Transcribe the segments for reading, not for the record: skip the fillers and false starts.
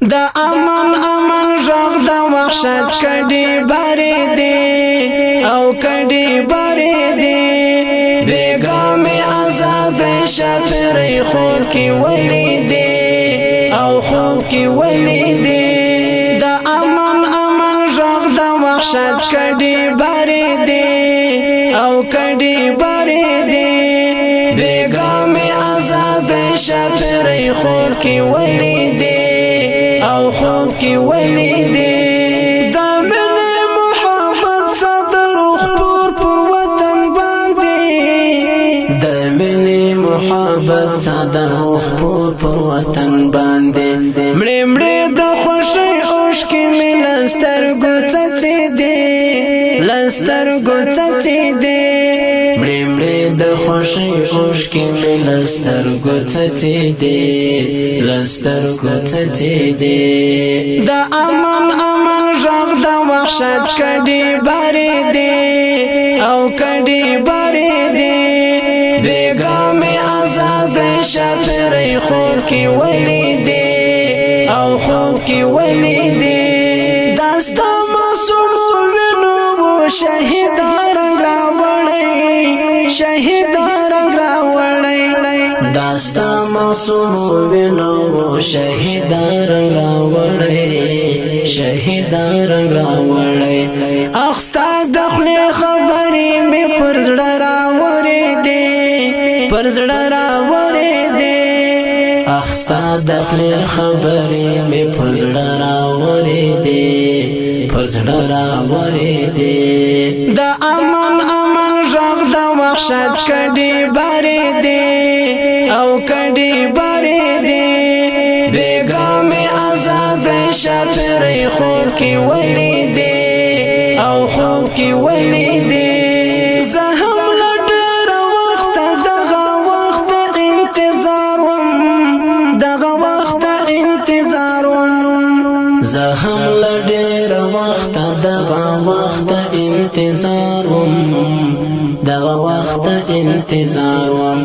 دا امن امن غږ د وحشت کډي بارې دي او کډي بارې دي بیګام آزاد شپرې خور کی ولې دي او خوب کی ولې دي دا امن امن غږ د وحشت کډي بارې دي او کډي بارې دي بیګام آزاد شپرې خور کی ولې دي او خوب کی ولې دي دا مینې محبت صدر خور پر وطن باندې دا مینې محبت صدر خور پر وطن باندې مړې مړې د خوشۍ اوښکې مې لسترګو څڅې دي لسترګو څڅې دي مړې مړې د خوشۍ اوښکې مې لسترګو څڅې دي لسترګو څڅې دي دا امن امن غږ د وحشت کډي بارې دي او کډي بارې دي بیګام آزاد شپرې خور کی ولې دي او خوب کی ولې دي داستا معصوم وینو شهید رنگ راوړی شهید رنگ راوړی داستا معصوم وینو شهید رنگ راوړی شهید رنگ راوړی اخستا د خپل خبرې مې پر زړه راوړې دي پر زړه راوړې دي اخستا د خپل خبرې مې پر زړه راوړې دي پر زړه راوړې دي دا امن امن غږ د وحشت کډي بارې دي او کډي بارې دي بیګام آزاد شپرې خور کی ولې دي او خوب کی ولې دي زه هم له ډېره وخته دغه وخت انتظار وم دغه وخت انتظار وم زه هم له ډېره وخته دغه وخت انتظار وم دغه وخت انتظار وم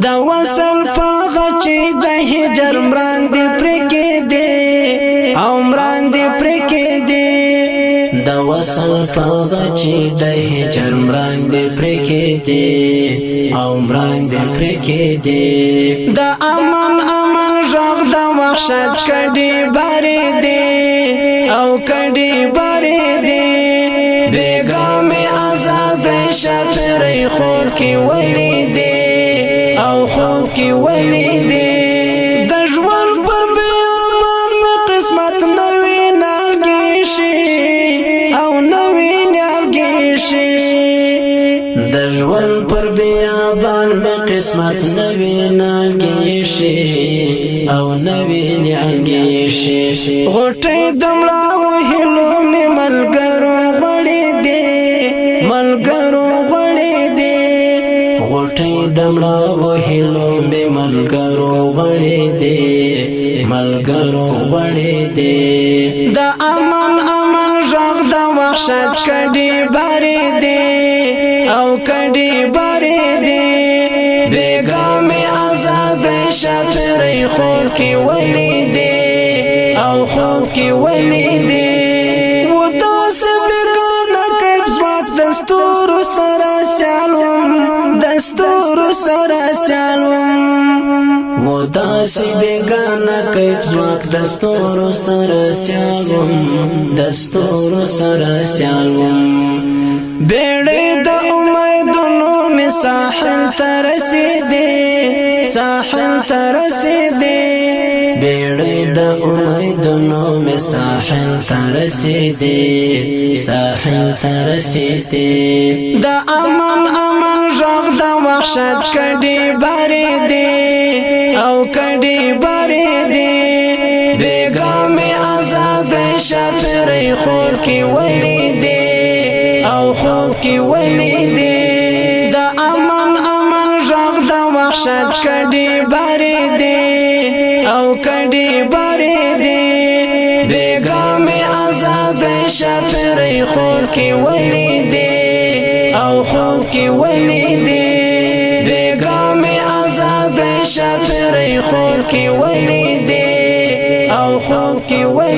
د وصل فاغه چې د هجر مران دی پرکې دی او مران دی پرکې دی د وصل فاغه چې د هجر مران دی پرکې دی او مران دی پرکې دی د امن امن غږ د وحشت کډي بارې دي او کډي بارې دي بیګام آزاد شپرې خور کی ولې دي او خوب کی ولې دي د ژوند پر بیابان مې قسمت نوې نیالګي شي او نوې نیالګي شي د ژوند پر بیابان مې قسمت نوې نیالګي شي او نوې نیالګي شي غوټۍ د مړاوو هیلو مې ملګرو غوړې دي ملګرو غوړې دي غوټۍ د مړاوو هیلو مې ملګرو غوړې دي ملګرو غوړې دي دا امن امن غږ د وحشت کډي بارې دي او کډي بارې دي بیګام آزاد شپرې خور کی ولې دي او خوب کی ولې دي و داسې بیګانه کیف ځواک دستور سره سیالوم دستور سره سیالوم و داسې بیګانه کیف ځواک دستور سره سیالوم دستور سره سیالوم بیړې د امیدونو می ساحل ته رسېدې ساحل ته رسېدې بیړې د امیدونو می ساحل ته رسېدې ساحل ته رسېدې دا امن امن غږ د وحشت کډي بارې دي او کډي بارې دي بیګام آزاد شپرې خور کی ولې دي او خوب کی ولې دي دا امن امن غږ د وحشت کډي بارې دي او کډي بارې دي بیګام آزاد شپرې خور کی ولې دي او خوب کی ولې دي بیګام آزاد شپرې خور کی ولې دي او خوب کی وای